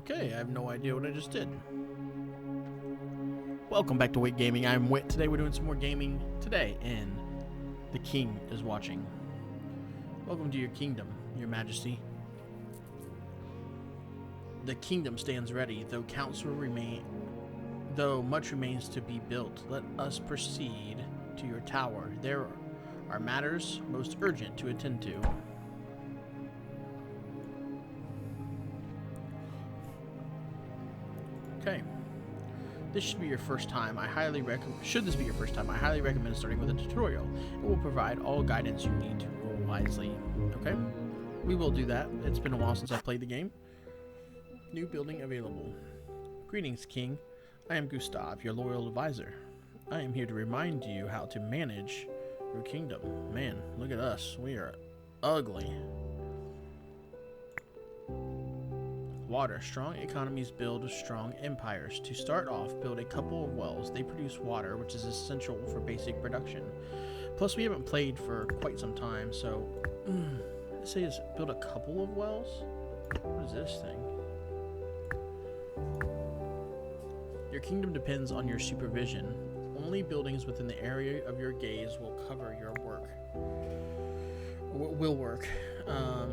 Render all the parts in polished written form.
Okay, I have no idea what I just did. Welcome back to Wit Gaming. I'm Wit. Today we're doing some more gaming today, and the king is watching. Welcome to your kingdom, your majesty. The kingdom stands ready, though much remains to be built. Let us proceed to your tower. There are matters most urgent to attend to. Okay. This should be your first time. Should this be your first time, I highly recommend starting with a tutorial. It will provide all guidance you need to roll wisely. Okay? We will do that. It's been a while since I've played the game. New building available. Greetings, King. I am Gustav, your loyal advisor. I am here to remind you how to manage your kingdom. Man, look at us. We are ugly. Water. Strong economies build strong empires. To start off, build a couple of wells. They produce water, which is essential for basic production. Plus, we haven't played for quite some time, so... it says build a couple of wells? What is this thing? Your kingdom depends on your supervision. Only buildings within the area of your gaze will cover your work. Will work.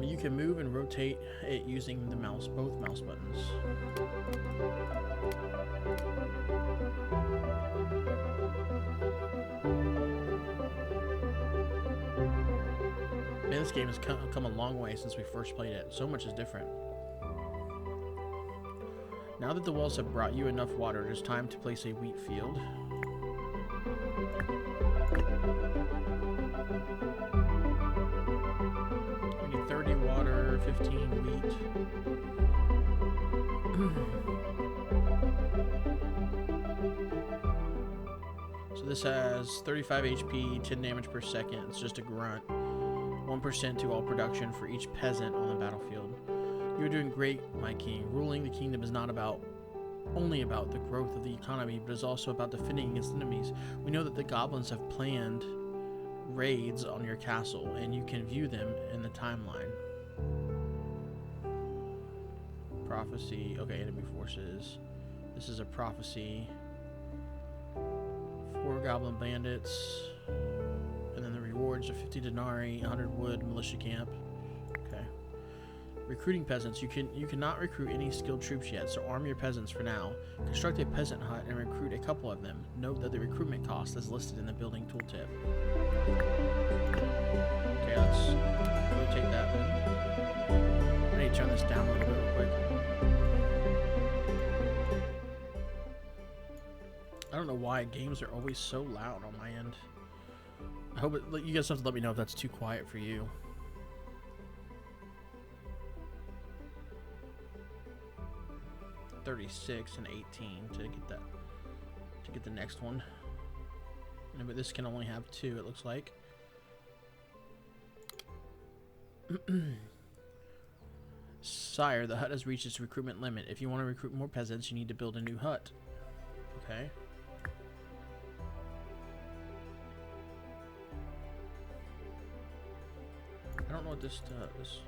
You can move and rotate it using the both mouse buttons. Man, this game has come a long way since we first played it. So much is different. Now that the wells have brought you enough water, it is time to place a wheat field. We need 30 water, 15 wheat. So this has 35 HP, 10 damage per second. It's just a grunt. 1% to all production for each peasant on the battlefield. You're doing great, my king. Ruling the kingdom is not only about the growth of the economy, but is also about defending against enemies. We know that the goblins have planned raids on your castle, and you can view them in the timeline. Prophecy. Okay, enemy forces. This is a prophecy. 4 goblin bandits. And then the rewards are 50 denarii, 100 wood, militia camp. Okay. Recruiting peasants. You cannot recruit any skilled troops yet, so arm your peasants for now. Construct a peasant hut and recruit a couple of them. Note that the recruitment cost is listed in the building tooltip. Okay, let's rotate that then. I need to turn this down a little bit real quick. I don't know why games are always so loud on my end. I hope you guys have to let me know if that's too quiet for you. $36 and 18 to get the next one. But this can only have 2, it looks like. Sire, the hut has reached its recruitment limit. If you want to recruit more peasants, you need to build a new hut. Okay. I don't know what this does.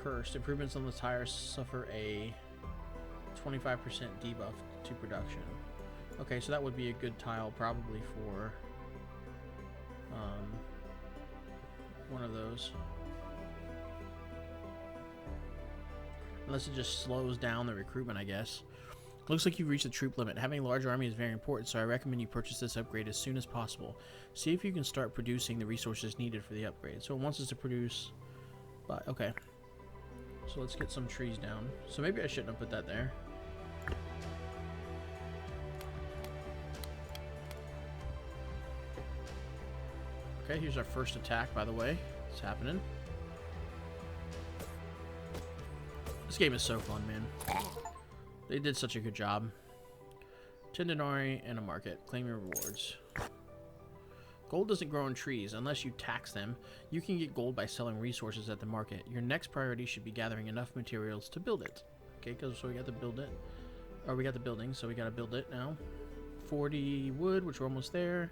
Cursed. Improvements on the tires suffer a 25% debuff to production. Okay, so that would be a good tile probably for one of those. Unless it just slows down the recruitment, I guess. Looks like you've reached the troop limit. Having a large army is very important, so I recommend you purchase this upgrade as soon as possible. See if you can start producing the resources needed for the upgrade. So it wants us to produce... okay. So let's get some trees down. So maybe I shouldn't have put that there. Okay, here's our first attack, by the way. It's happening. This game is so fun, man. They did such a good job. 10 denarii and a market. Claim your rewards. Gold doesn't grow on trees unless you tax them. You can get gold by selling resources at the market. Your next priority should be gathering enough materials to build it. Okay, so we got to build it. Or we got the building, so we got to build it now. 40 wood, which we're almost there.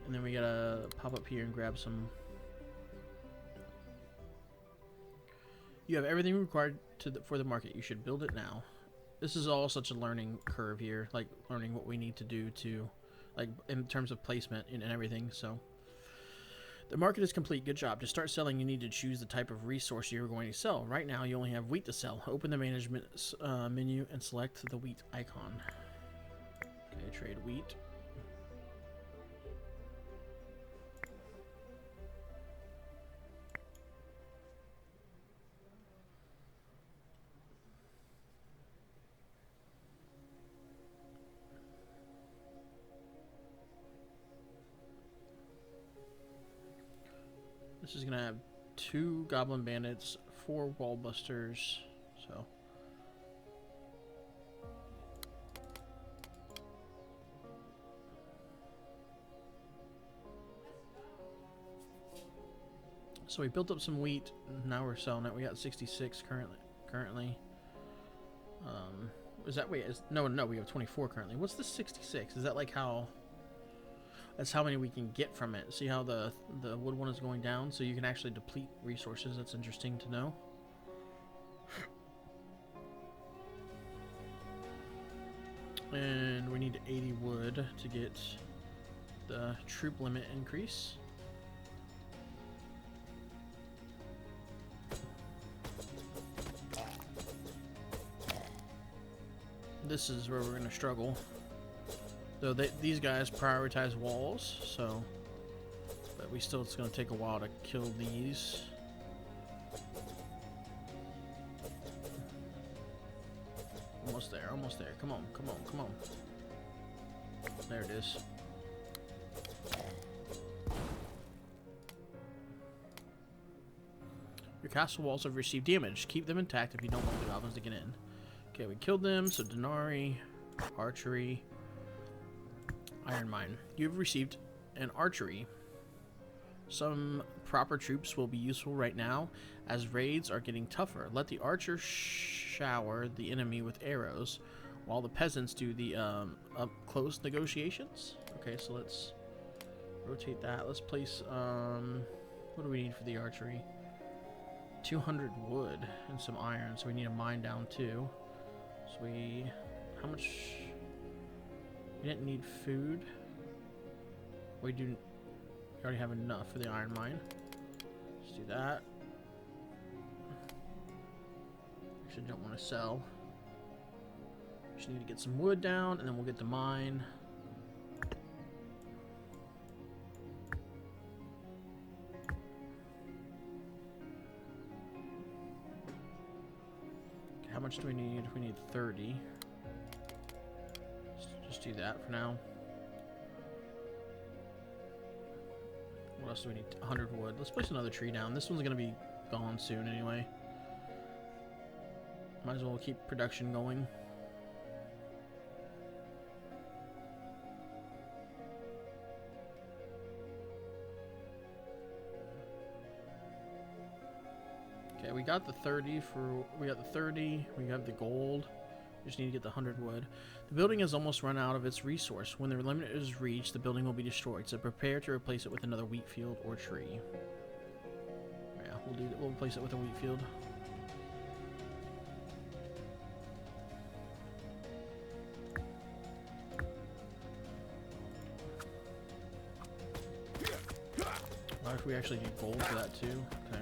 And then we got to pop up here and grab some You have everything required for the market. You should build it now. This is all such a learning curve here, like learning what we need to do to, like in terms of placement and everything. So the market is complete. Good job. To start selling, you need to choose the type of resource you're going to sell. Right now, you only have wheat to sell. Open the management menu and select the wheat icon. Okay, trade wheat. This is gonna have 2 goblin bandits, 4 wall busters, so we built up some wheat. Now we're selling it. We got 66 currently. Is that no, we have 24 currently. What's the 66? Is that like how? That's how many we can get from it. See how the wood one is going down? So you can actually deplete resources. That's interesting to know. And we need 80 wood to get the troop limit increase. This is where we're going to struggle. So these guys prioritize walls, so, but it's going to take a while to kill these. Almost there, almost there. Come on, come on, come on. There it is. Your castle walls have received damage. Keep them intact if you don't want the goblins to get in. Okay, we killed them, so Denari, archery. Iron Mine. You have received an archery. Some proper troops will be useful right now, as raids are getting tougher. Let the archer shower the enemy with arrows, while the peasants do the up-close negotiations. Okay, so let's rotate that. Let's place, what do we need for the archery? 200 wood and some iron, so we need a mine down too. So how much? We didn't need food. We already have enough for the iron mine. Let's do that. Actually, don't want to sell. Just need to get some wood down, and then we'll get the mine. Okay, how much do we need? We need 30. Just do that for now. What else do we need? 100 wood. Let's place another tree down. This one's going to be gone soon anyway. Might as well keep production going. Okay, we got the 30 we got the 30, we got the gold. We just need to get the 100 wood. The building has almost run out of its resource. When the limit is reached, the building will be destroyed, so prepare to replace it with another wheat field or tree. Yeah, we'll replace it with a wheat field. What if we actually need gold for that too? Okay.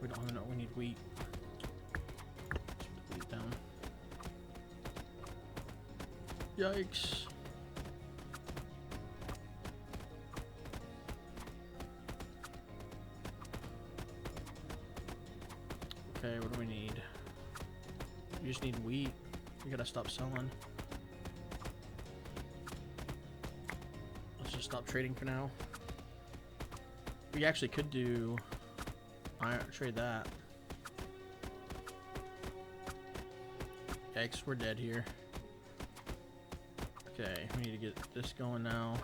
We don't even know. We need wheat. Let's put the wheat down. Yikes. Okay, what do we need? We just need wheat. We gotta stop selling. Let's just stop trading for now. We actually could do trade that. Yikes, we're dead here. Okay, we need to get this going now.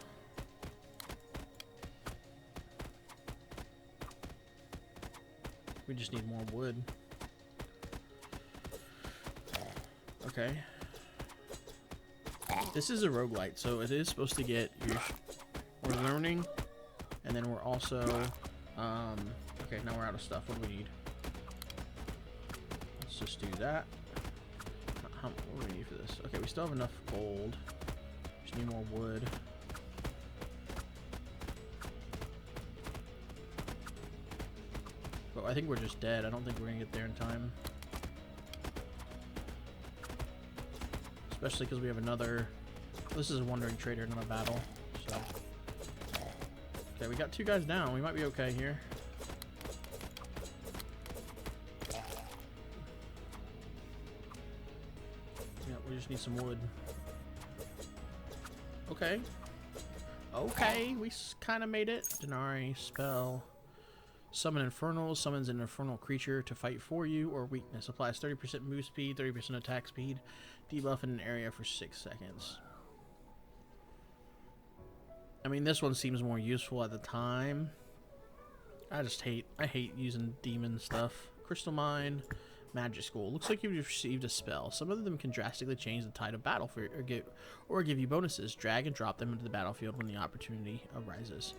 We just need more wood. Okay. This is a roguelite, so it is supposed to get your... We're learning, and then we're also... okay, now we're out of stuff. What do we need? Let's just do that. What do we need for this? Okay, we still have enough gold. Just need more wood. But I think we're just dead. I don't think we're gonna get there in time. Especially because we have another... This is a wandering trader, not a battle. So... Okay, we got 2 guys down. We might be okay here. Yeah, we just need some wood. Okay. Okay, we kind of made it. Denari, spell. Summon Infernal. Summons an infernal creature to fight for you or weakness. Applies 30% move speed, 30% attack speed. Debuff in an area for 6 seconds. I mean, this one seems more useful at the time. I hate using demon stuff. Crystal Mine, Magic School. Looks like you've received a spell. Some of them can drastically change the tide of battle or give you bonuses. Drag and drop them into the battlefield when the opportunity arises.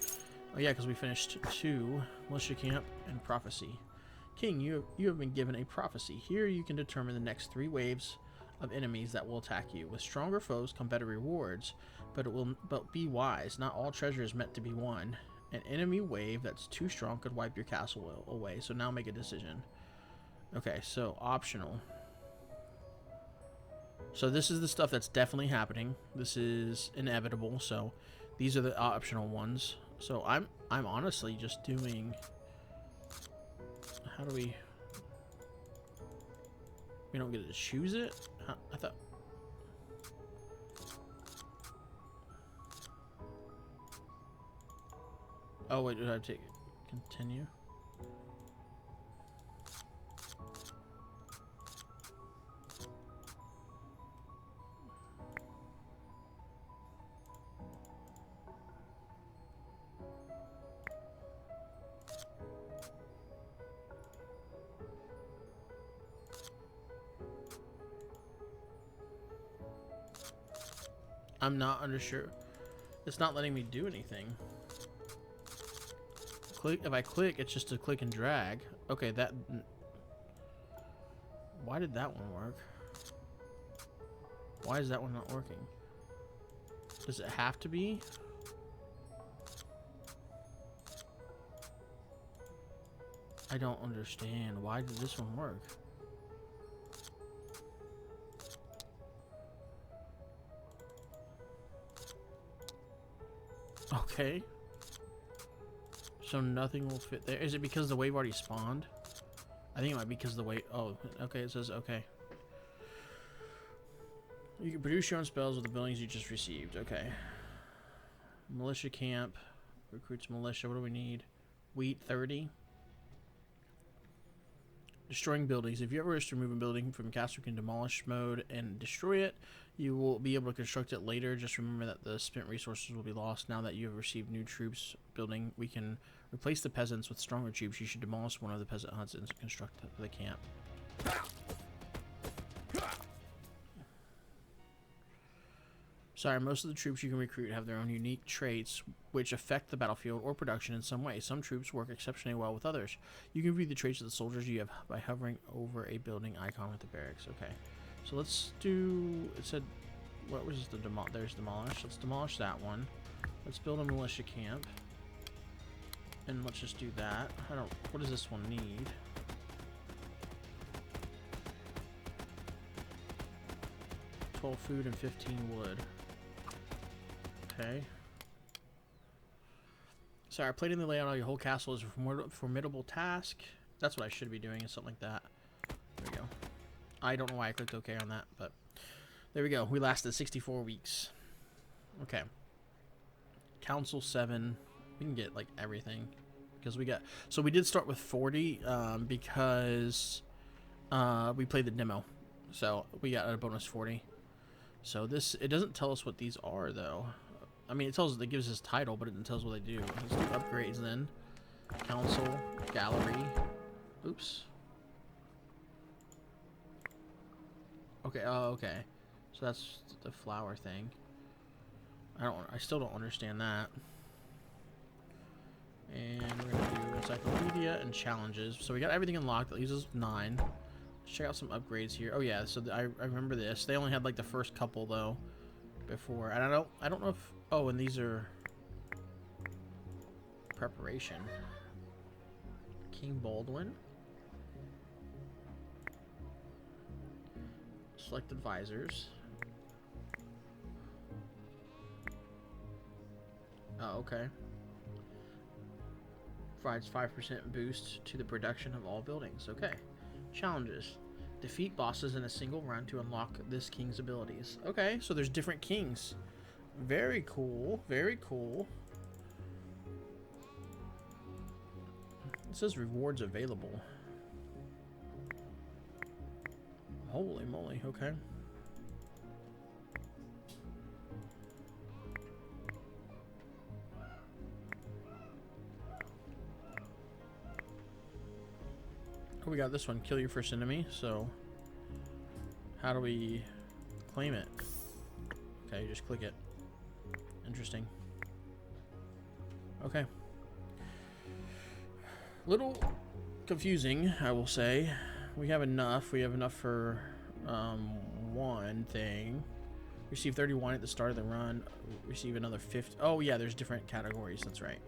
Oh yeah, because we finished 2, Militia Camp and Prophecy. King, you have been given a prophecy. Here you can determine the next 3 waves of enemies that will attack you. With stronger foes come better rewards, but be wise. Not all treasure is meant to be won. An enemy wave that's too strong could wipe your castle away. So now make a decision. Okay, so optional. So this is the stuff that's definitely happening. This is inevitable. So these are the optional ones. So I'm honestly just doing... How do we... We don't get to choose it? I thought... Oh wait, did I take... Continue? I'm not unsure. It's not letting me do anything. If I click, it's just a click and drag. Okay, that... Why did that one work? Why is that one not working? Does it have to be? I don't understand. Why did this one work? Okay. So nothing will fit there. Is it because the wave already spawned? I think it might be because the wave... Oh, okay, it says okay. You can produce your own spells with the buildings you just received. Okay. Militia camp. Recruits militia. What do we need? Wheat 30. Destroying buildings. If you ever wish to remove a building from castle, you can demolish mode and destroy it. You will be able to construct it later. Just remember that the spent resources will be lost. Now that you have received new troops building, we can replace the peasants with stronger troops. You should demolish one of the peasant huts and construct the camp. Sorry, most of the troops you can recruit have their own unique traits which affect the battlefield or production in some way. Some troops work exceptionally well with others. You can view the traits of the soldiers you have by hovering over a building icon with the barracks. Okay, so let's do... It said... What was the there's demolish. Let's demolish that one. Let's build a militia camp. And let's just do that. What does this one need? $12 food and 15 wood. Okay. Sorry, plating the layout of your whole castle is a formidable task. That's what I should be doing, is something like that. There we go. I don't know why I clicked OK on that, but there we go. We lasted 64 weeks. Okay. Council 7. We can get like everything because we got. So we did start with 40 because we played the demo, so we got a bonus 40. So this, it doesn't tell us what these are though. I mean, it gives us title, but it doesn't tell us what they do. Let's do upgrades then. Council, gallery. Oops. Okay, oh, okay. So that's the flower thing. I still don't understand that. And we're gonna do encyclopedia and challenges. So we got everything unlocked. That leaves us 9. Let's check out some upgrades here. Oh yeah, so I remember this. They only had like the first couple though before. And I don't know if, oh, and these are preparation. King Baldwin. Select advisors. Oh, okay. Provides 5% boost to the production of all buildings. Okay. Challenges. Defeat bosses in a single run to unlock this king's abilities. Okay, so there's different kings. Very cool. Very cool. It says rewards available. Holy moly, okay. Oh, we got this one, kill your first enemy, so how do we claim it? Okay, just click it. Interesting. Okay. Little confusing, I will say. We have enough for one thing. Receive 31 at the start of the run. Receive another 50. Oh yeah, there's different categories, that's right.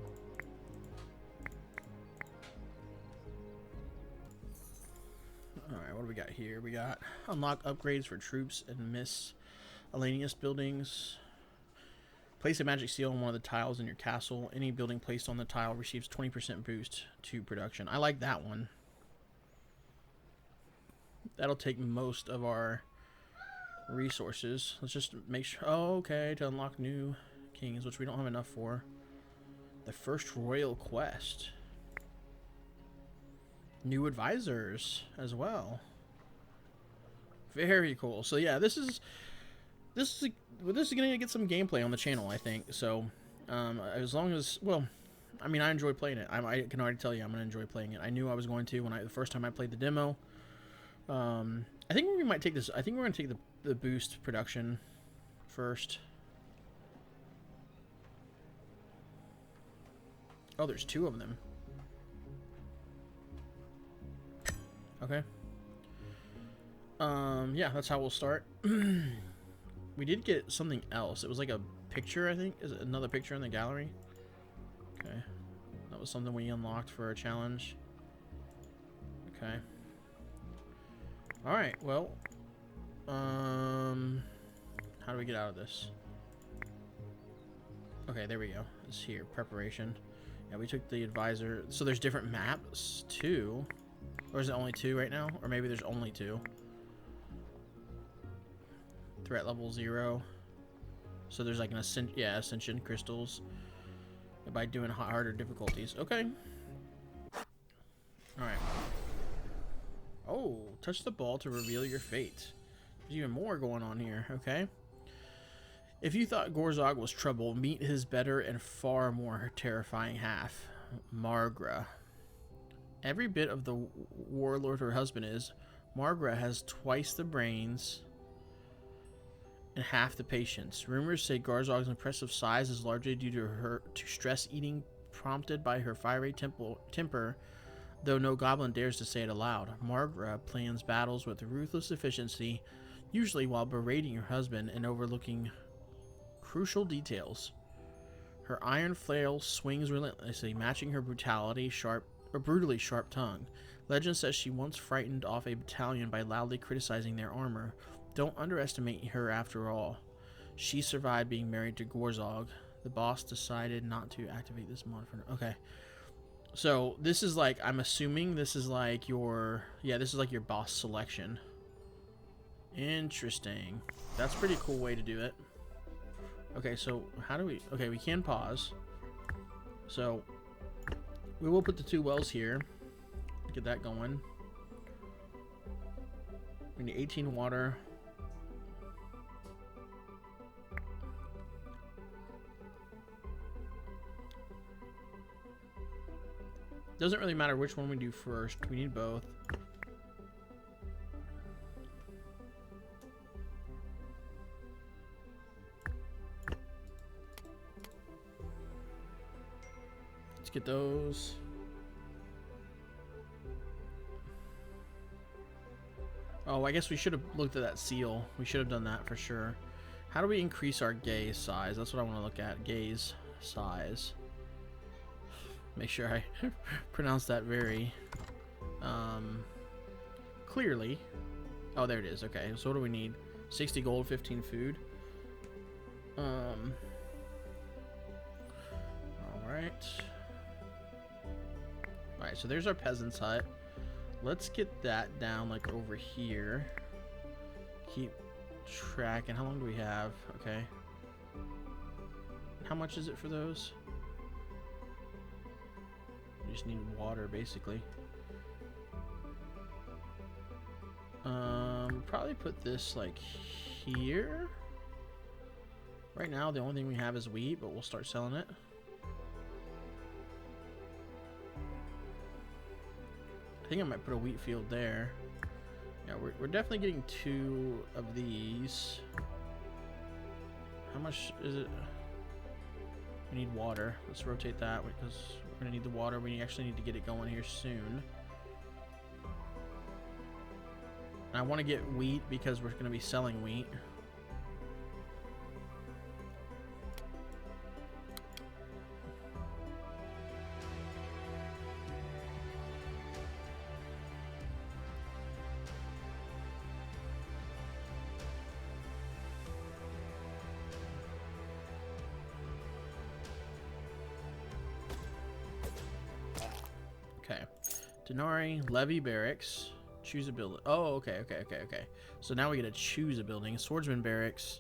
Alright, what do we got here? We got unlock upgrades for troops and miscellaneous buildings. Place a magic seal on one of the tiles in your castle. Any building placed on the tile receives 20% boost to production. I like that one. That'll take most of our resources. Let's just make sure. Oh, okay, to unlock new kings, which we don't have enough for. The first royal quest. New advisors as well. Very cool. So yeah, this is gonna get some gameplay on the channel, I think. So as long as, well, I mean, I enjoy playing it. I can already tell you I'm gonna enjoy playing it. I knew I was going to when the first time I played the demo. I think we might take this. I think we're gonna take the boost production first. Oh, there's 2 of them. Okay. Yeah, that's how we'll start. We did get something else. It was like a picture, I think. Is it another picture in the gallery? Okay. That was something we unlocked for a challenge. Okay. Alright, well. How do we get out of this? Okay, there we go. It's here. Preparation. Yeah, we took the advisor. So there's different maps, too. Or is it only 2 right now? Or maybe there's only 2. Threat level 0. So there's like an ascension crystals by doing harder difficulties. Okay. Alright. Oh, touch the ball to reveal your fate. There's even more going on here. Okay. If you thought Gorzog was trouble, meet his better and far more terrifying half, Margra. Every bit of the warlord her husband is, Margra has twice the brains and half the patience. Rumors say Gorzog's impressive size is largely due to stress eating prompted by her fiery temper, though no goblin dares to say it aloud. Margra plans battles with ruthless efficiency, usually while berating her husband and overlooking crucial details. Her iron flail swings relentlessly, matching her brutally sharp tongue. Legend says she once frightened off a battalion by loudly criticizing their armor. Don't underestimate her after all. She survived being married to Gorzog. The boss decided not to activate this mod for her. Okay. So this is like, I'm assuming this is like your, yeah, this is like your boss selection. Interesting. That's a pretty cool way to do it. Okay, so how do we, okay, we can pause. So we will put the 2 wells here. Get that going. We need 18 water. Doesn't really matter which one we do first. We need both. get those. Oh, I guess we should have looked at that seal. We should have done that for sure. How do we increase our gaze size? That's what I want to look at. Gaze size. Make sure I pronounce that very clearly. Oh, there it is. Okay, so what do we need? 60 gold, 15 food. Alright. Alright, so there's our peasant's hut. Let's get that down like over here. Keep track. And how long do we have? Okay. How much is it for those? We just need water basically. Probably put this like here. Right now the only thing we have is wheat, but we'll start selling it. I think I might put a wheat field there. Yeah, we're definitely getting 2 of these. How much is it? We need water. Let's rotate that because we're gonna need the water. We actually need to get it going here soon. And I want to get wheat because we're gonna be selling wheat. Okay, Denari, levy barracks, choose a building. Oh, okay. So now we get to choose a building. Swordsman barracks,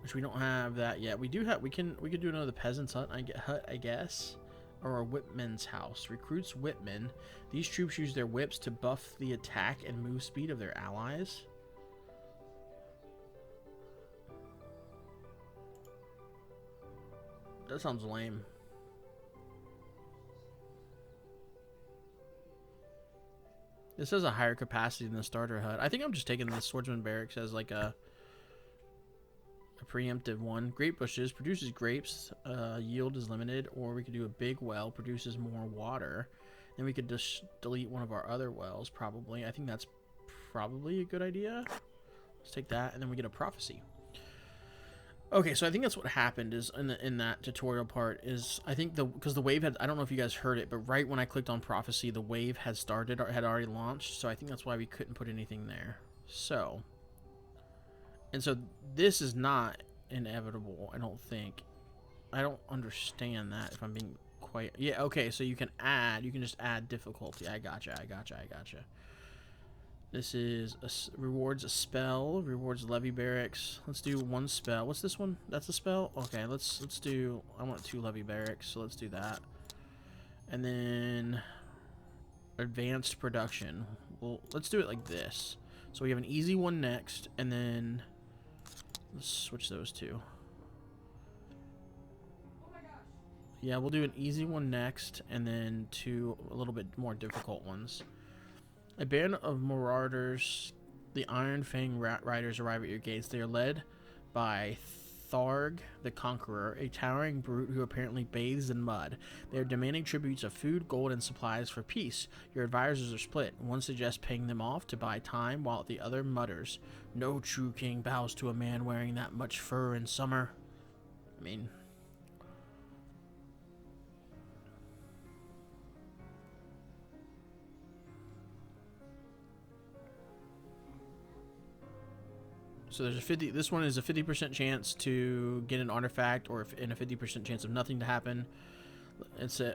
which we don't have that yet. We do have. We could do another peasant's hut. I guess, or a whipman's house. Recruits whipmen. These troops use their whips to buff the attack and move speed of their allies. That sounds lame. This has a higher capacity than the starter hut. I think I'm just taking the swordsman barracks as like a preemptive one. Grape bushes produces grapes. Yield is limited, or we could do a big well, produces more water. Then we could just delete one of our other wells, probably. I think that's probably a good idea. Let's take that, and then we get a prophecy. Okay, so I think that's what happened is in that tutorial part is I think because the wave had, I don't know if you guys heard it, but right when I clicked on prophecy, the wave had started or had already launched. So I think that's why we couldn't put anything there. So, and so this is not inevitable. I don't think. I don't understand that if I'm being quite. Yeah. Okay. So you can just add difficulty. I gotcha. This is rewards a spell, rewards levy barracks. Let's do one spell. What's this one? That's a spell? Okay, let's do, I want 2 levy barracks, so let's do that. And then advanced production. Well, let's do it like this. So we have an easy one next, and then let's switch those 2. Yeah, we'll do an easy one next, and then 2 a little bit more difficult ones. A band of marauders, the Iron Fang Riders, arrive at your gates. They are led by Tharg the Conqueror, a towering brute who apparently bathes in mud. They are demanding tributes of food, gold, and supplies for peace. Your advisors are split. One suggests paying them off to buy time, while the other mutters, "No true king bows to a man wearing that much fur in summer." I mean... So there's a 50. This one is a 50% chance to get an artifact, or and a 50% chance of nothing to happen.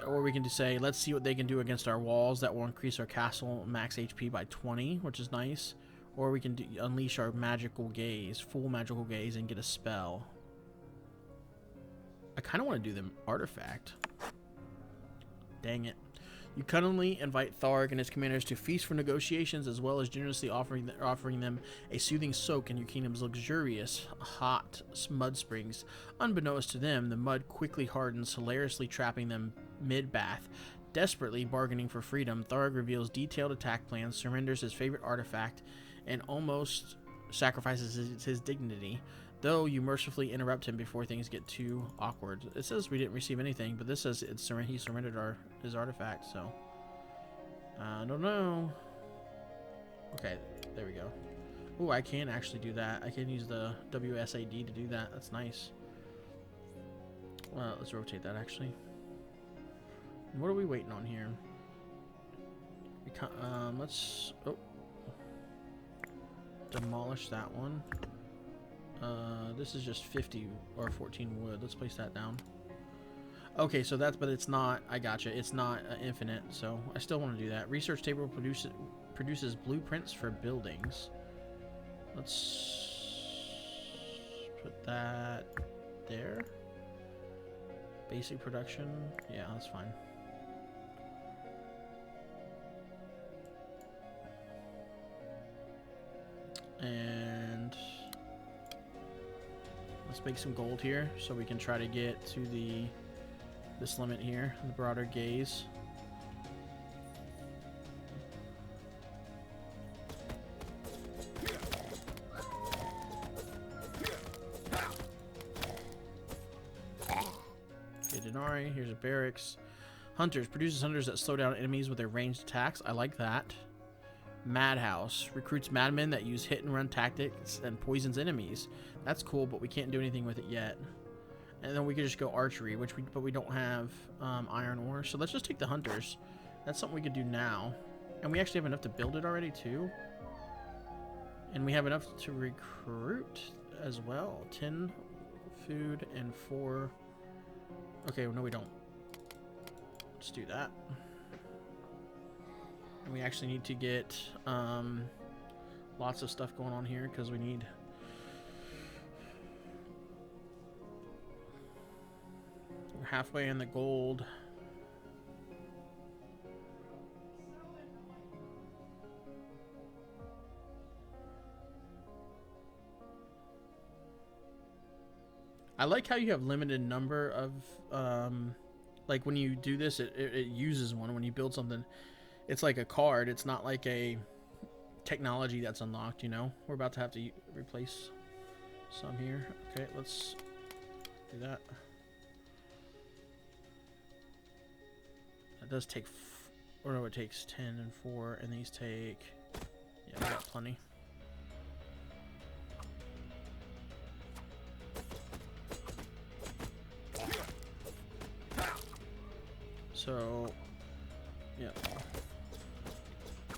Or we can just say, let's see what they can do against our walls. That will increase our castle max HP by 20, which is nice. Or we can unleash our magical gaze, full magical gaze, and get a spell. I kind of want to do the artifact. Dang it. You cunningly invite Tharg and his commanders to feast for negotiations, as well as generously offering them a soothing soak in your kingdom's luxurious, hot mud springs. Unbeknownst to them, the mud quickly hardens, hilariously trapping them mid-bath. Desperately bargaining for freedom, Tharg reveals detailed attack plans, surrenders his favorite artifact, and almost sacrifices his dignity. though you mercifully interrupt him before things get too awkward. It says we didn't receive anything, but this says he surrendered his artifact, so I don't know. Okay, there we go. Oh, I can actually do that. I can use the WSAD to do that. That's nice. Well, let's rotate that actually. What are we waiting on here? Let's demolish that one. This is just 50 or 14 wood. Let's place that down. Okay, so that's, but it's not, I gotcha. It's not infinite, so I still want to do that. Research table produces blueprints for buildings. Let's put that there. Basic production. Yeah, that's fine. And let's make some gold here so we can try to get to this limit here, the broader gaze. Okay, Denari, here's a barracks. Hunters produces hunters that slow down enemies with their ranged attacks. I like that. Madhouse recruits madmen that use hit and run tactics and poisons enemies. That's cool, but we can't do anything with it yet. And then we could just go archery, but we don't have iron ore. So let's just take the hunters. That's something we could do now. And we actually have enough to build it already too. And we have enough to recruit as well. 10 food and 4. Okay, no we don't. Let's do that. And we actually need to get lots of stuff going on here because we need we're halfway in the gold. I like how you have limited number of like when you do this it uses one when you build something. It's like a card. It's not like a technology that's unlocked, you know? We're about to have to replace some here. Okay, let's do that. That does take... or no, it takes 10 and 4, and these take... yeah, we got plenty. So... yeah.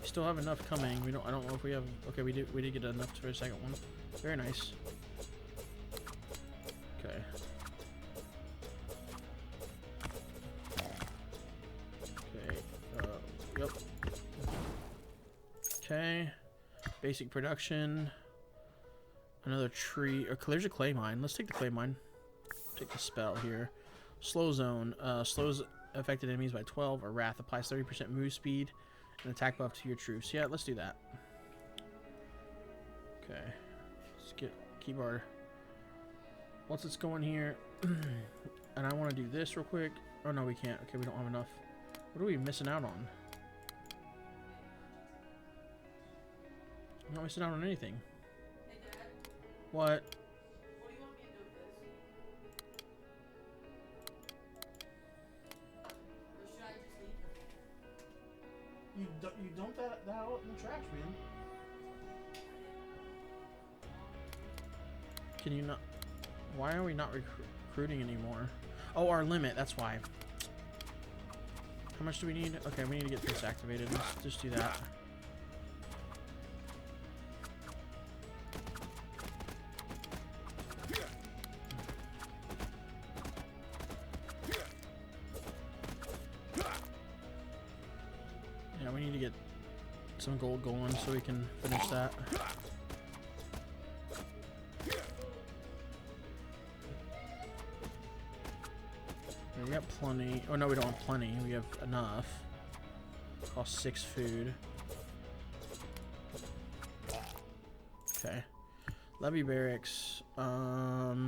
Still have enough coming. We don't. I don't know if we have. Okay, we did. We did get enough for a second one. Very nice. Okay. Okay. Yep. Okay. Basic production. Another tree. Or there's a clay mine. Let's take the clay mine. Take the spell here. Slow zone. Slows affected enemies by 12. Or wrath applies 30% move speed. An attack buff to your troops. Yeah, let's do that. Okay. Let's keep our... once it's going here... and I want to do this real quick. Oh, no, we can't. Okay, we don't have enough. What are we missing out on? I'm not missing out on anything. Hey, Dad. What? What do you want me to do with this? Or should I just leave them? You dump that out in the trash, man. Can you not... why are we not recruiting anymore? Oh, our limit, that's why. How much do we need? Okay, we need to get this activated. Let's just do that. Yeah, we need to get some gold going so we can finish that. We got plenty. Oh no, we don't have plenty. We have enough. Cost 6 food. Okay. Levy barracks. So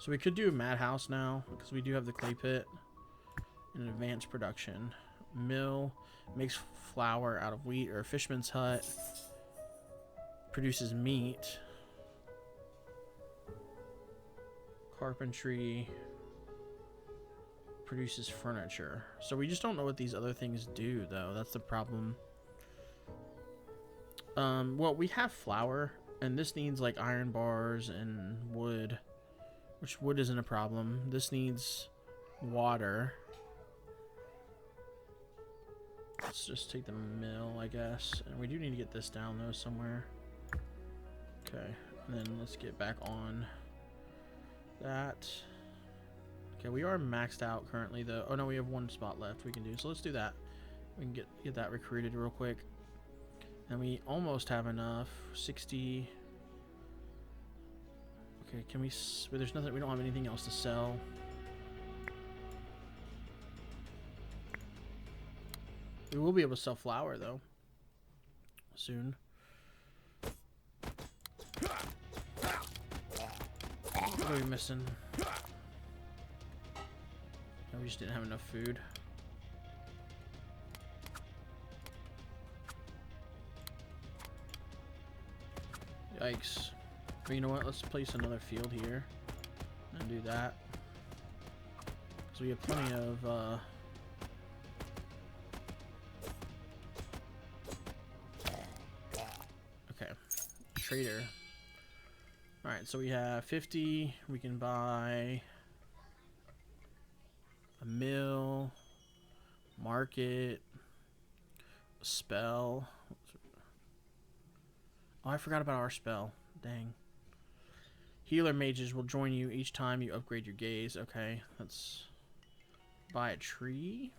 we could do a madhouse now because we do have the clay pit and advanced production. Mill makes flour out of wheat, or a fisherman's hut produces meat. Carpentry produces furniture. So we just don't know what these other things do, though. That's the problem. Well, we have flour, and this needs like iron bars and wood, which wood isn't a problem. This needs water. Let's just take the mill, I guess. And we do need to get this down, though, somewhere. Okay, and then let's get back on that. Okay, we are maxed out currently, though. Oh, no, we have one spot left we can do. So let's do that. We can get that recruited real quick. And we almost have enough. 60. Okay, can we... But there's nothing... We don't have anything else to sell. We will be able to sell flour, though. Soon. What are we missing? No, we just didn't have enough food. Yikes. But you know what? Let's place another field here and do that. Because we have plenty of... Okay. Trader. Alright, so we have 50. We can buy a mill, market, a spell. Oh, I forgot about our spell. Dang. Healer mages will join you each time you upgrade your gaze. Okay, let's buy a tree.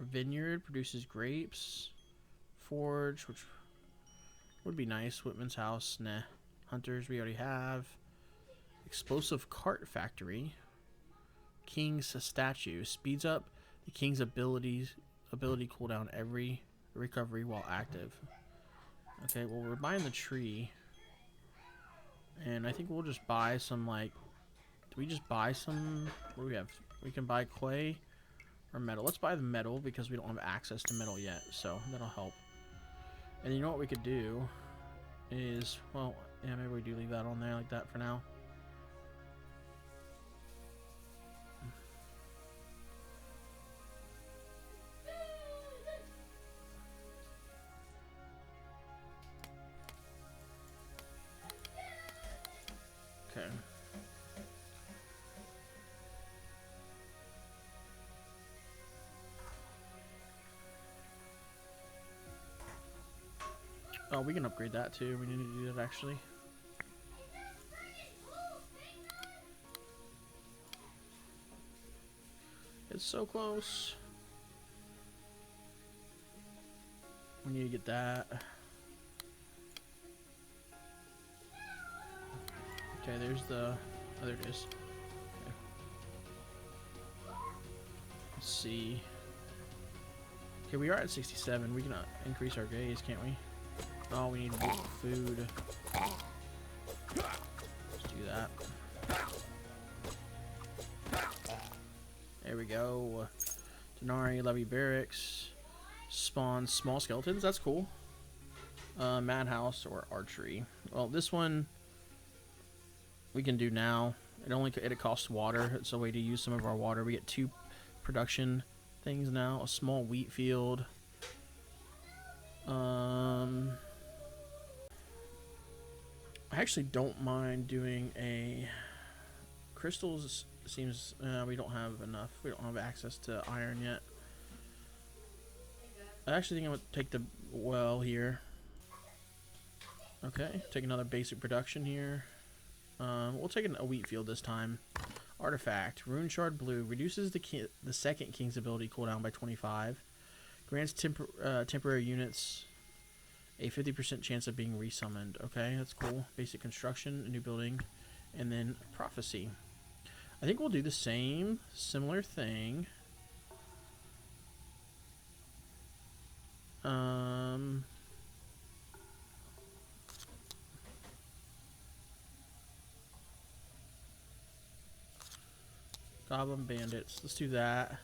A vineyard produces grapes. Forge, which would be nice. Whitman's house, nah. Hunters, we already have. Explosive cart factory. King's statue speeds up the king's ability cooldown every recovery while active. Okay, well, we're buying the tree. And I think we'll just buy some, like... Do we just buy some... What do we have? We can buy clay or metal. Let's buy the metal because we don't have access to metal yet. So, that'll help. And you know what we could do is... Well, yeah, maybe we do leave that on there like that for now. Okay. Oh, we can upgrade that too. We need to do that actually. It's so close. We need to get that. Okay, there's the... Oh, there it is. Okay. Let's see. Okay, we are at 67. We can increase our gaze, can't we? Oh, we need food. Let's do that. There we go. Denari, levy barracks. Spawn small skeletons. That's cool. Madhouse or archery. Well, this one... we can do now. It costs water. It's a way to use some of our water. We get 2 production things now. A small wheat field. I actually don't mind doing a crystals. Seems we don't have enough. We don't have access to iron yet. I actually think I'm gonna take the well here. Okay, take another basic production here. We'll take a wheat field this time. Artifact. Rune Shard Blue. Reduces the second king's ability cooldown by 25. Grants temporary units a 50% chance of being resummoned. Okay, that's cool. Basic construction, a new building, and then prophecy. I think we'll do the same, similar thing. Goblin bandits. Let's do that.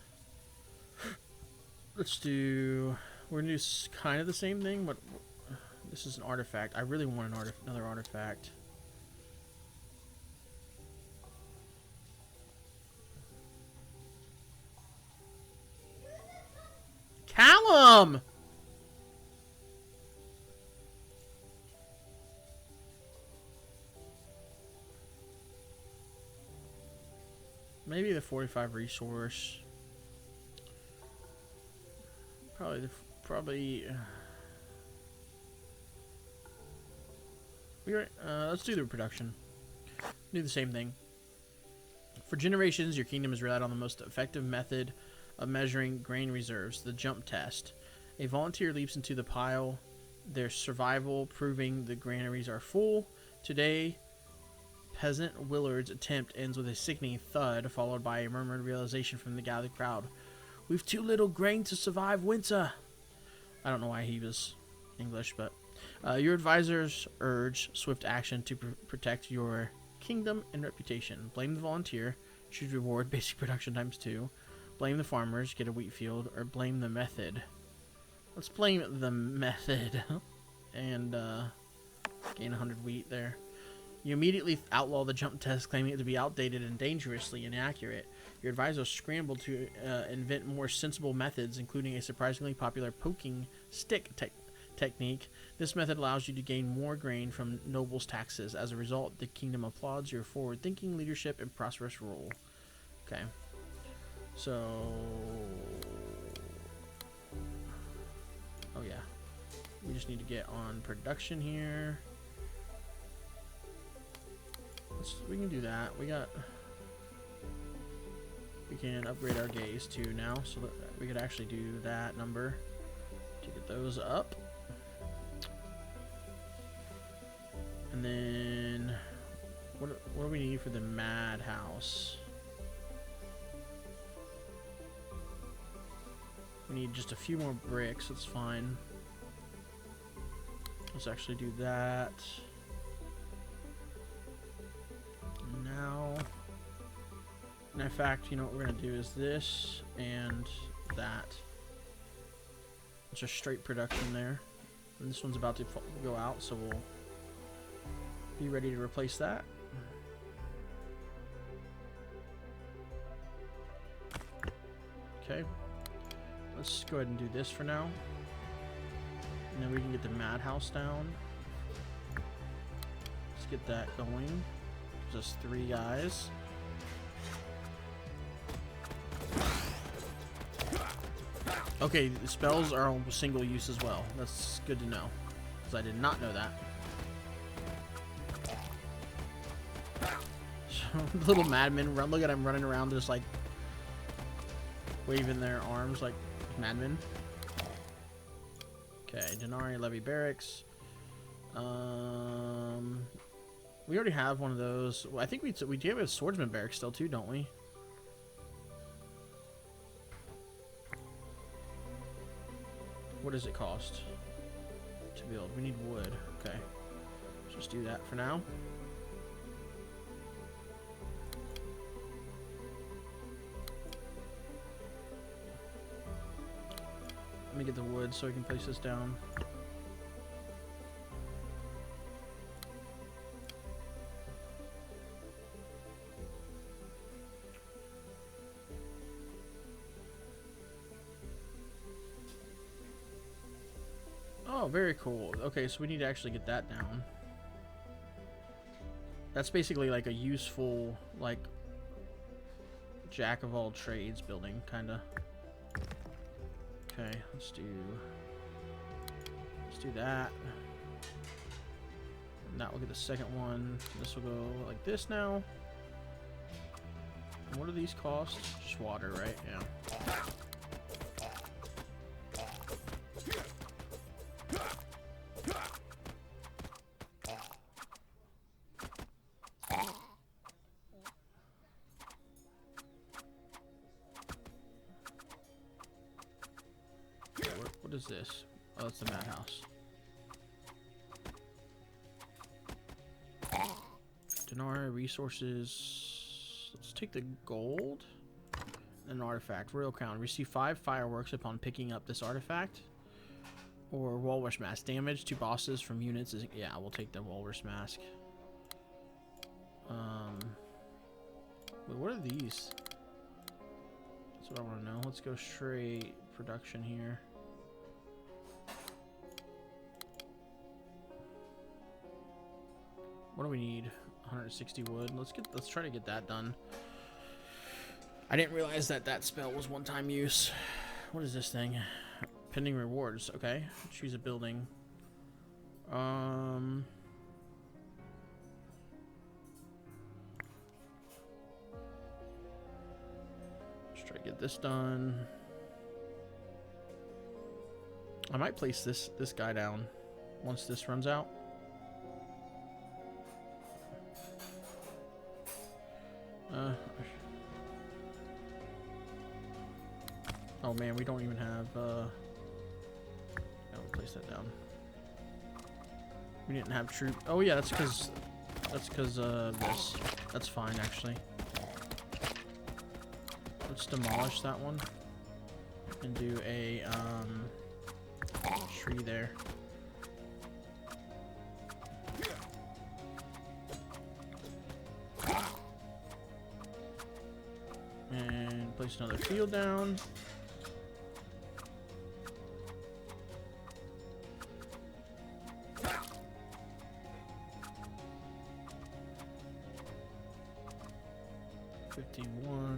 Let's do... We're going to do kind of the same thing, but this is an artifact. I really want another artifact. Callum! Maybe the 45 resource. Probably. Let's do the production. Do the same thing. For generations, your kingdom has relied on the most effective method of measuring grain reserves, the jump test. A volunteer leaps into the pile, their survival proving the granaries are full. Today, Peasant Willard's attempt ends with a sickening thud, followed by a murmured realization from the gathered crowd. We've too little grain to survive winter. I don't know why he was English, but your advisors urge swift action to protect your kingdom and reputation. Blame the volunteer, choose reward basic production times 2. Blame the farmers, get a wheat field, or blame the method. Let's blame the method and gain 100 wheat there. You immediately outlaw the jump test, claiming it to be outdated and dangerously inaccurate. Your advisors scramble to invent more sensible methods, including a surprisingly popular poking stick technique. This method allows you to gain more grain from nobles' taxes. As a result, the kingdom applauds your forward-thinking leadership and prosperous rule. Okay. So... oh yeah. We just need to get on production here. We can do that. We can upgrade our gaze too now, so that we could actually do that number to get those up. And then what do we need for the madhouse? We need just a few more bricks. That's fine. Let's actually do that now. And in fact, you know what we're gonna do is this and that. It's just straight production there. And this one's about to go out, so we'll be ready to replace that. Okay. Let's go ahead and do this for now. And then we can get the madhouse down. Let's get that going. Just 3 guys. Okay, the spells are on single use as well. That's good to know, because I did not know that. Little madmen run. Look at them running around, just like waving their arms like madmen. Okay, Denari levy barracks. We already have one of those. Well, I think we do have a swordsman barracks still too, don't we? What does it cost to build? We need wood. Okay, let's just do that for now. Let me get the wood so we can place this down. Oh, very cool. Okay, so we need to actually get that down. That's basically like a useful, like, jack of all trades building, kind of. Okay, let's do that. And that will get the second one. This will go like this now. And what do these cost? Just water, right? Yeah. What is this? Oh, that's the madhouse. Denari resources. Let's take the gold. An artifact. Royal Crown. Receive 5 fireworks upon picking up this artifact. Or Walrus Mask. Damage to bosses from units is... yeah, we'll take the Walrus Mask. Wait, what are these? That's what I want to know. Let's go straight production here. What do we need? 160 wood. Let's try to get that done. I didn't realize that that spell was one-time use. What is this thing? Pending rewards. Okay. Choose a building. Let's try to get this done. I might place this guy down once this runs out. Oh man, we don't even have I'll place that down. We didn't have troop. Oh yeah, that's because this. That's fine actually. Let's demolish that one and do a tree there. And place another field down.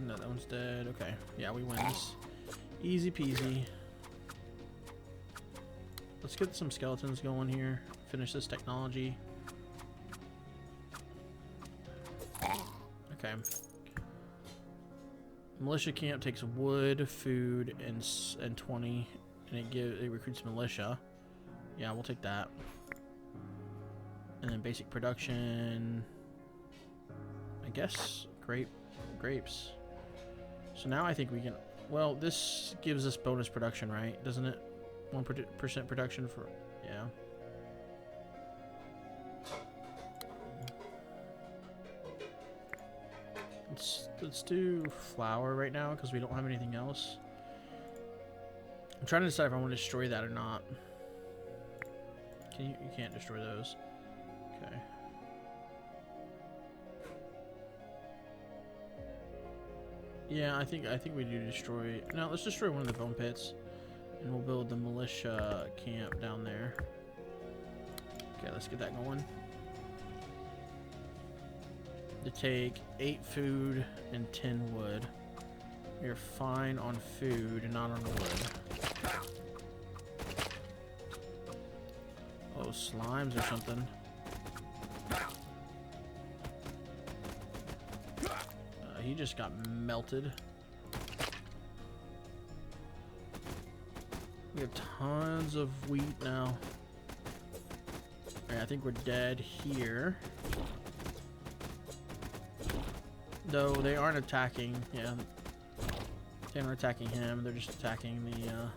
That one's dead. Okay, yeah, we win this. Easy peasy. Let's get some skeletons going here. Finish this technology. Okay. Militia camp takes wood, food, and 20, and it recruits militia. Yeah, we'll take that. And then basic production. I guess grapes. So now I think we can. Well, this gives us bonus production, right? Doesn't it? 1% production for. Yeah. Let's do flour right now because we don't have anything else. I'm trying to decide if I want to destroy that or not. You can't destroy those. Okay. Yeah, I think we do destroy. No, let's destroy one of the bone pits, and we'll build the militia camp down there. Okay, let's get that going. To take 8 food and 10 wood. You're fine on food, not on wood. Oh, slimes or something. He just got melted. We have tons of wheat now. Alright, I think we're dead here. Though they aren't attacking, yeah. They aren't attacking him, they're just attacking the,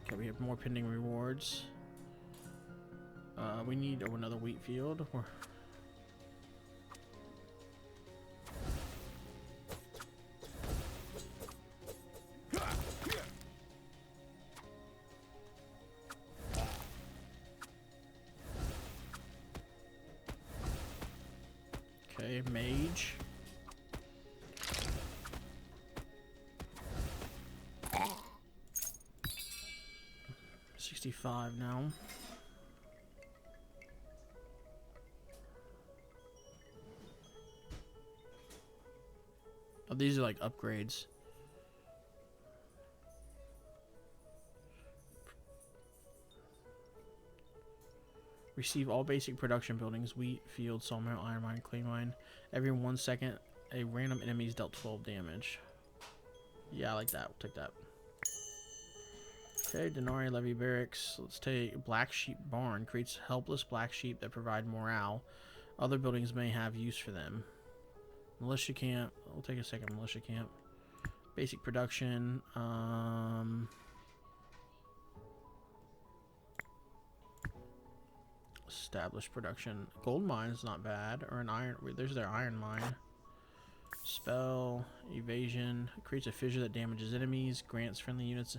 Okay, we have more pending rewards. We need another wheat field. Okay, mage. $65 now. Oh, these are like upgrades. Receive all basic production buildings: wheat, field, sawmill, iron mine, clay mine. Every 1 second, a random enemy is dealt 12 damage. Yeah, I like that. We'll take that. Okay, Denari Levy Barracks. Let's take Black Sheep Barn. Creates helpless black sheep that provide morale. Other buildings may have use for them. Militia camp. We'll take a second. Militia camp. Basic production. Established production. Gold mine is not bad. Or an iron. There's their iron mine. Spell. Evasion. Creates a fissure that damages enemies. Grants friendly units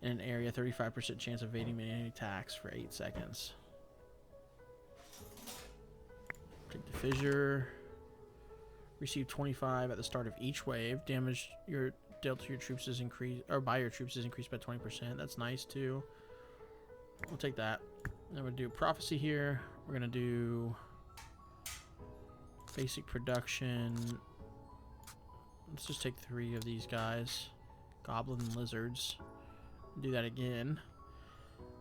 in an area 35% chance of evading any attacks for 8 seconds. Take the fissure. Receive 25 at the start of each wave. Damage your dealt to your troops is increased, or by your troops is increased by 20%. That's nice too. We'll take that. Then we'll do prophecy here. We're gonna do basic production. Let's just take 3 of these guys. Goblin lizards. Do that again.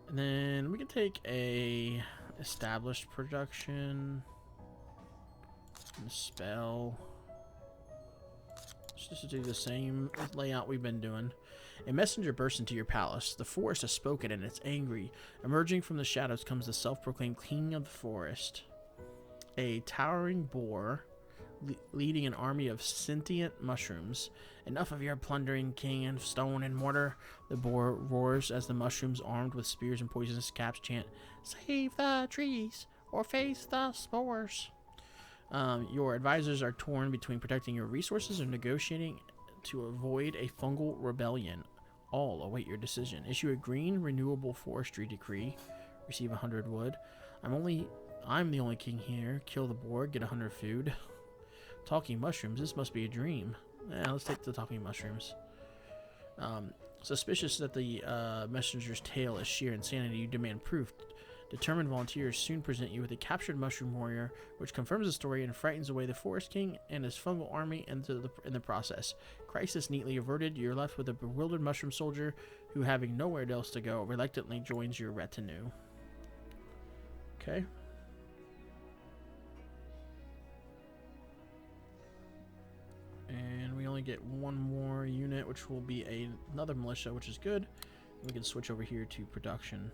And then we can take a established production. And spell. Just to do the same layout we've been doing. A messenger bursts into your palace. The forest has spoken and it's angry. Emerging from the shadows comes the self-proclaimed king of the forest. A towering boar leading an army of sentient mushrooms. Enough of your plundering, king of stone and mortar. The boar roars as the mushrooms, armed with spears and poisonous caps, chant, "Save the trees or face the spores." Your advisors are torn between protecting your resources and negotiating to avoid a fungal rebellion. All await your decision. Issue a green renewable forestry decree. Receive 100 wood. I'm the only king here. Kill the boar. Get 100 food. Talking mushrooms. This must be a dream. Let's take the talking mushrooms. Suspicious that the messenger's tale is sheer insanity, you demand proof. Determined volunteers soon present you with a captured mushroom warrior, which confirms the story and frightens away the forest king and his fungal army in the process. Crisis neatly averted, you're left with a bewildered mushroom soldier who, having nowhere else to go, reluctantly joins your retinue. Okay. And we only get 1 more unit, which will be another militia, which is good. We can switch over here to production.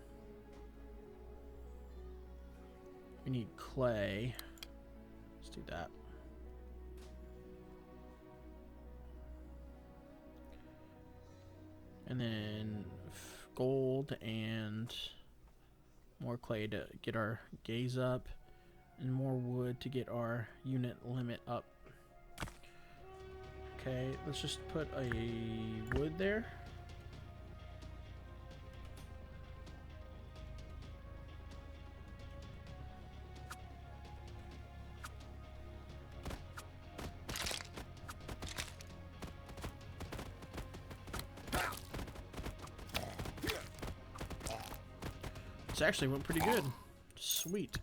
We need clay. Let's do that. And then gold and more clay to get our gaze up, and more wood to get our unit limit up. Okay, let's just put a wood there. This actually went pretty good. Sweet.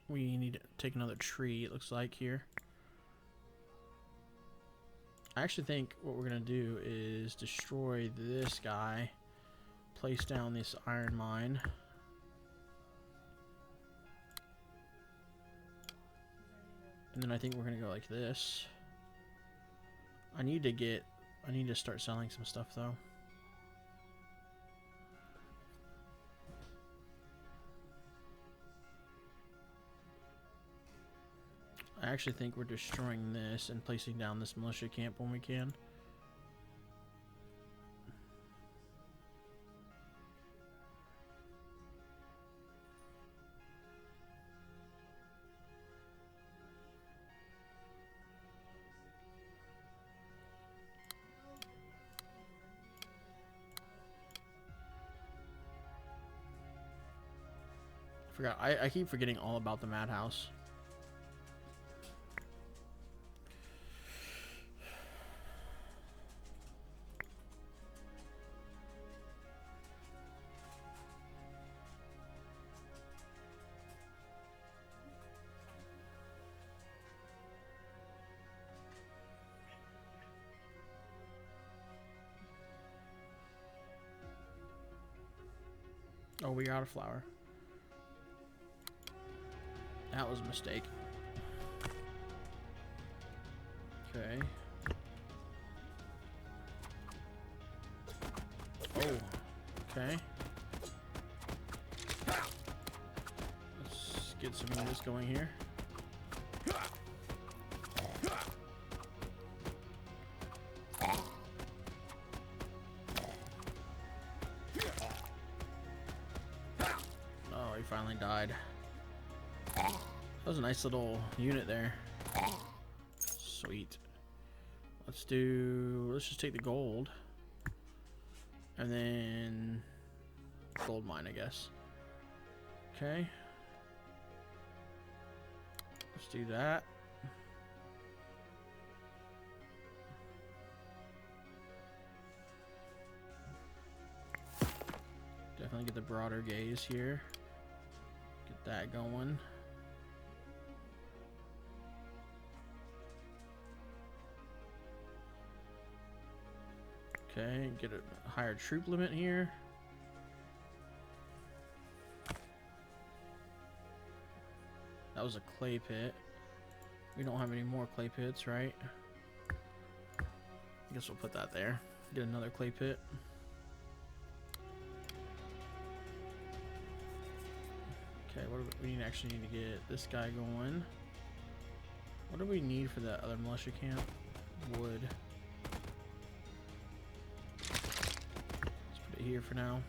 We need to take another tree, it looks like, here. I actually think what we're going to do is destroy this guy. Place down this iron mine. And then I think we're going to go like this. I need to start selling some stuff, though. I actually think we're destroying this and placing down this militia camp when we can. I keep forgetting all about the madhouse. Oh, we got a flower. That was a mistake. Okay. Oh, okay. Let's get some units going here. Oh, he finally died. That was a nice little unit there. Sweet. Let's just take the gold. And then gold mine, I guess. Okay. Let's do that. get the broader gaze here. Get that going. Okay, get a higher troop limit here. That was a clay pit. We don't have any more clay pits, right? I guess we'll put that there. Get another clay pit. Okay, what do we need? Actually need to get this guy going. What do we need for that other militia camp? Wood. Let's put it here for now.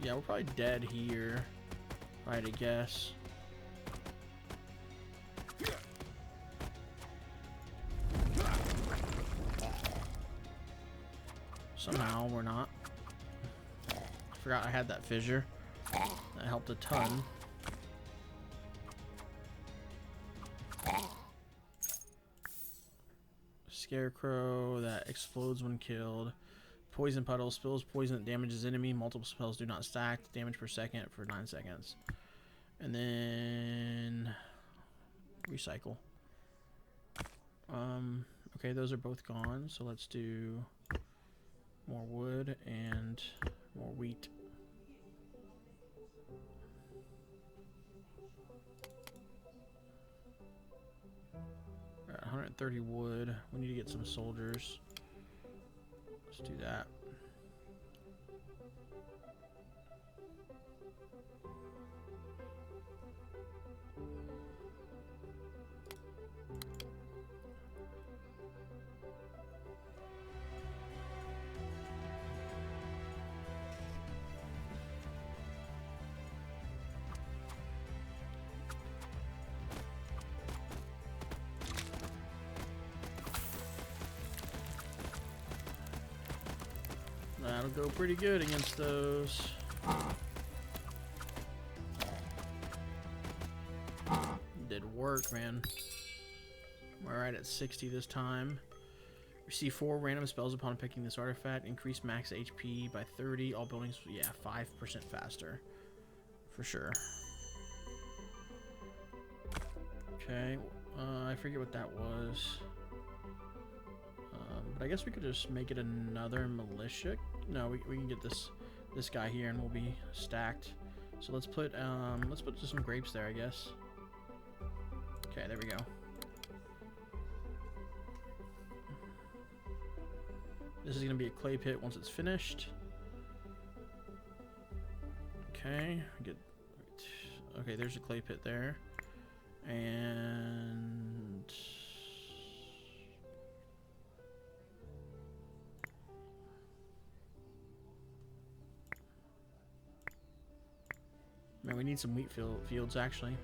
Yeah, we're probably dead here, if I had to guess. Somehow we're not. I forgot I had that fissure. That helped a ton. Scarecrow that explodes when killed. Poison puddle spills poison that damages enemy. Multiple spells do not stack. Damage per second for 9 seconds. And then recycle. Okay, those are both gone. So let's do more wood and more wheat. We're at 130 wood. We need to get some soldiers. Let's do that. That'll go pretty good against those. Did work, man. We're right at 60 this time. Receive 4 random spells upon picking this artifact. Increase max HP by 30. All buildings, yeah, 5% faster. For sure. Okay. I forget what that was. But I guess we could just make it another militia. No, we can get this guy here and we'll be stacked. So let's put just some grapes there, I guess. Okay, there we go. This is gonna be a clay pit once it's finished. Okay, okay, there's a clay pit there. And man, we need some wheat fields actually.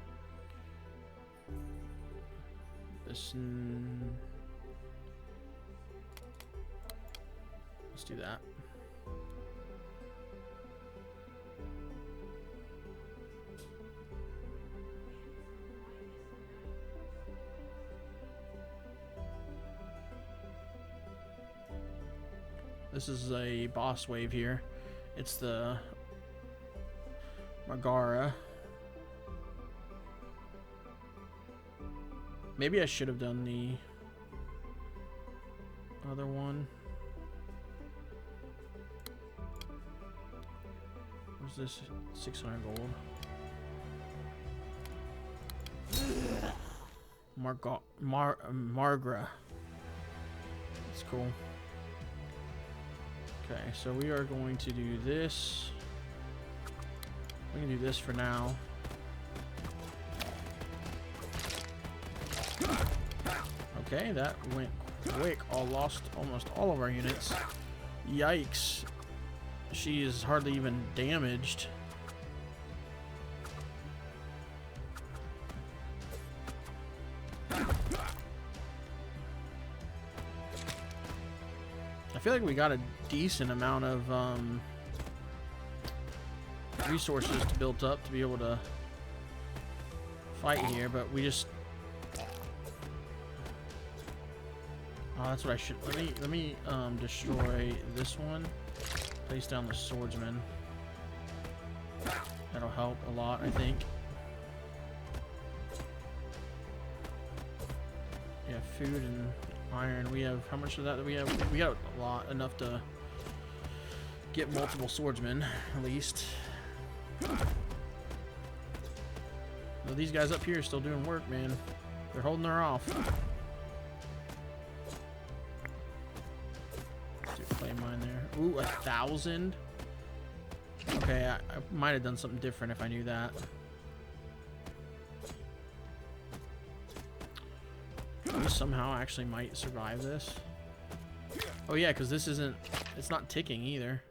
Let's do that. This is a boss wave here. It's the Margara. Maybe I should have done the other one. What's this? 600 gold. Margra. That's cool. Okay, so we are going to do this. We can do this for now. Okay, that went quick. Lost almost all of our units. Yikes. She is hardly even damaged. I feel like we got a decent amount of resources built up to be able to fight here, but we just that's what I should. Let me destroy this one. Place down the swordsman. That'll help a lot, I think. Yeah, food and iron. We have how much of that do we have? We got a lot, enough to get multiple swordsmen at least. Well, these guys up here are still doing work, man. They're holding her off. Clay mine there. Ooh, 1,000. Okay, I might have done something different if I knew that. We somehow actually might survive this. Oh yeah, because this isn't. It's not ticking either.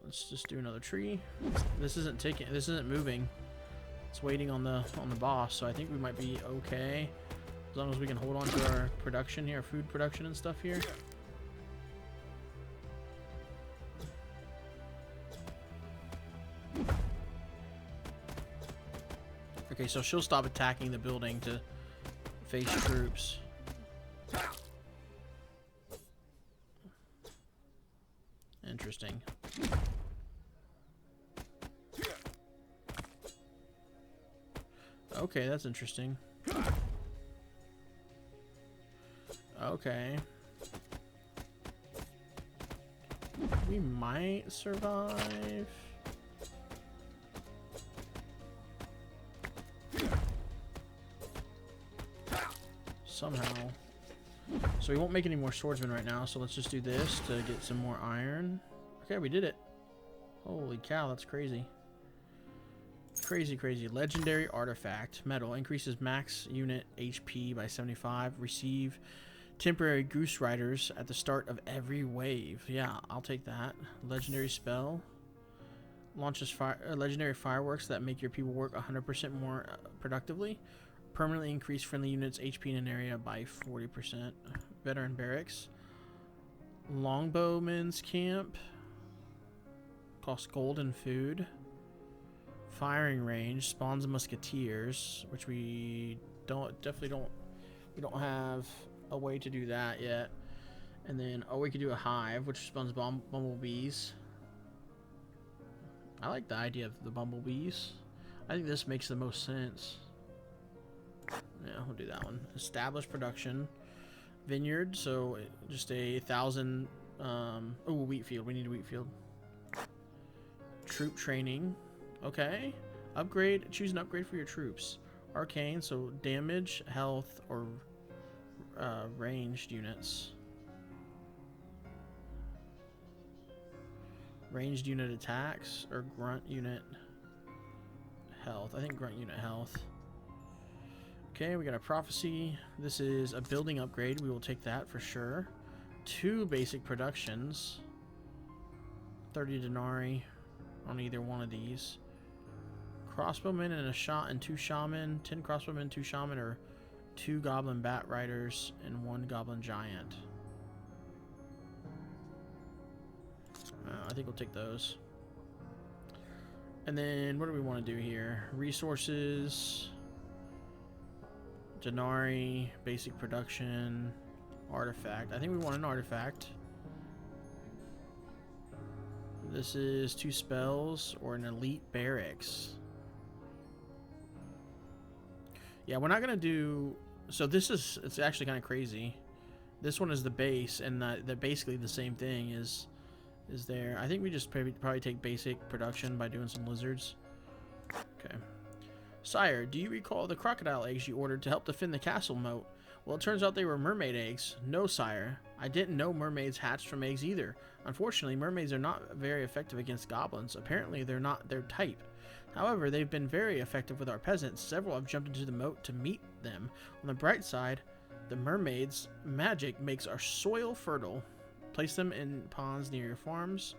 Let's just do another tree. This isn't ticking. This isn't moving. It's waiting on the boss, so I think we might be okay as long as we can hold on to our production here, our food production and stuff here. Okay, so she'll stop attacking the building to face troops. Interesting. Okay, that's interesting. Okay. We might survive. Somehow. So we won't make any more swordsmen right now, so let's just do this to get some more iron. Okay, we did it. Holy cow, that's crazy. Crazy, crazy. Legendary artifact. Metal. Increases max unit HP by 75. Receive temporary goose riders at the start of every wave. Yeah, I'll take that. Legendary spell. Launches legendary fireworks that make your people work 100% more productively. Permanently increase friendly units' HP in an area by 40%. Veteran barracks. Longbowman's camp. Costs gold and food. Firing range. Spawns of musketeers, which we definitely don't have a way to do that yet. And then, oh, we could do a hive, which spawns bumblebees. I like the idea of the bumblebees. I think this makes the most sense. Yeah, we'll do that one. Established production. Vineyard, so just 1,000. Oh, wheat field. We need a wheat field. Troop training. Okay. Upgrade. Choose an upgrade for your troops. Arcane, so damage, health, or ranged units. Ranged unit attacks or grunt unit health. I think grunt unit health. Okay, we got a prophecy. This is a building upgrade. We will take that for sure. 2 basic productions. 30 denarii on either one of these. Crossbowmen and a shot and 2 shaman. 10 crossbowmen, 2 shaman, or 2 goblin bat riders and 1 goblin giant. I think we'll take those. And then what do we want to do here? Resources. Denarii, basic production, artifact. I think we want an artifact. This is 2 spells or an elite barracks. Yeah, we're not gonna do. So this is, it's actually kind of crazy. This one is the base, and they're basically the same thing is there. I think we just probably take basic production by doing some lizards. Okay. Sire, do you recall the crocodile eggs you ordered to help defend the castle moat? Well, it turns out they were mermaid eggs. No, sire. I didn't know mermaids hatched from eggs either. Unfortunately, mermaids are not very effective against goblins. Apparently, they're not their type. However, they've been very effective with our peasants. Several have jumped into the moat to meet them. On the bright side, the mermaids' magic makes our soil fertile. Place them in ponds near your farms.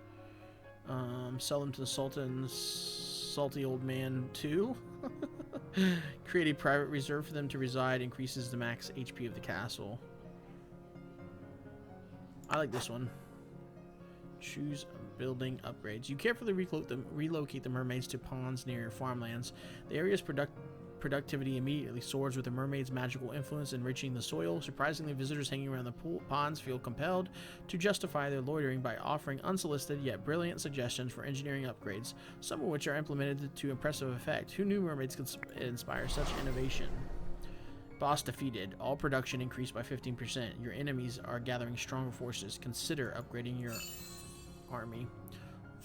Sell them to the Sultan's salty old man too. Create a private reserve for them to reside. Increases the max HP of the castle. I like this one. Choose building upgrades. You carefully relocate the mermaids to ponds near your farmlands. The area's productivity immediately soars with the mermaid's magical influence enriching the soil. Surprisingly, visitors hanging around the ponds feel compelled to justify their loitering by offering unsolicited yet brilliant suggestions for engineering upgrades, some of which are implemented to impressive effect. Who knew mermaids could inspire such innovation? Boss defeated. All production increased by 15%. Your enemies are gathering stronger forces. Consider upgrading your army.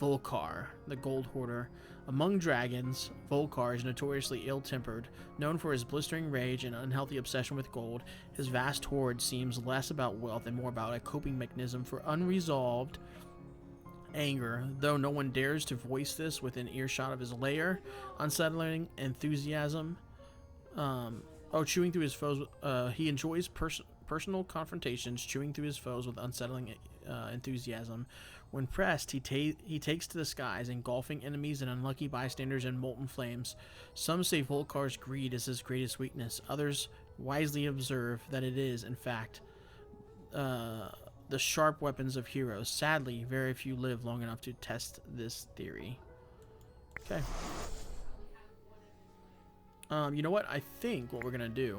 Volcar, the Gold Hoarder. Among dragons, Volcar is notoriously ill-tempered. Known for his blistering rage and unhealthy obsession with gold, his vast hoard seems less about wealth and more about a coping mechanism for unresolved anger, though no one dares to voice this within earshot of his lair. Unsettling enthusiasm. Chewing through his foes. He enjoys personal confrontations, chewing through his foes with unsettling enthusiasm. When pressed, he takes to the skies, engulfing enemies and unlucky bystanders in molten flames. Some say Volkar's greed is his greatest weakness. Others wisely observe that it is, in fact, the sharp weapons of heroes. Sadly, very few live long enough to test this theory. Okay. You know what? I think what we're gonna do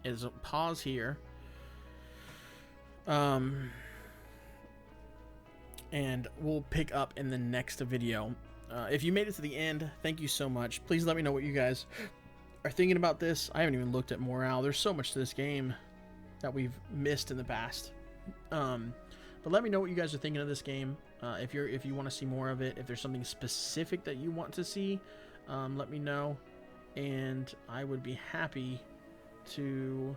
is pause here. And we'll pick up in the next video. If you made it to the end, thank you so much. Please let me know what you guys are thinking about this. I haven't even looked at morale. There's so much to this game that we've missed in the past. But let me know what you guys are thinking of this game. If you want to see more of it, if there's something specific that you want to see, let me know, and I would be happy to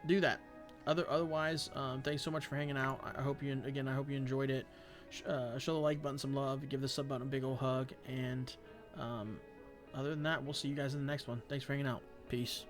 do that. Otherwise, thanks so much for hanging out. I hope you enjoyed it. Show the like button some love. Give the sub button a big old hug. And other than that, we'll see you guys in the next one. Thanks for hanging out. Peace.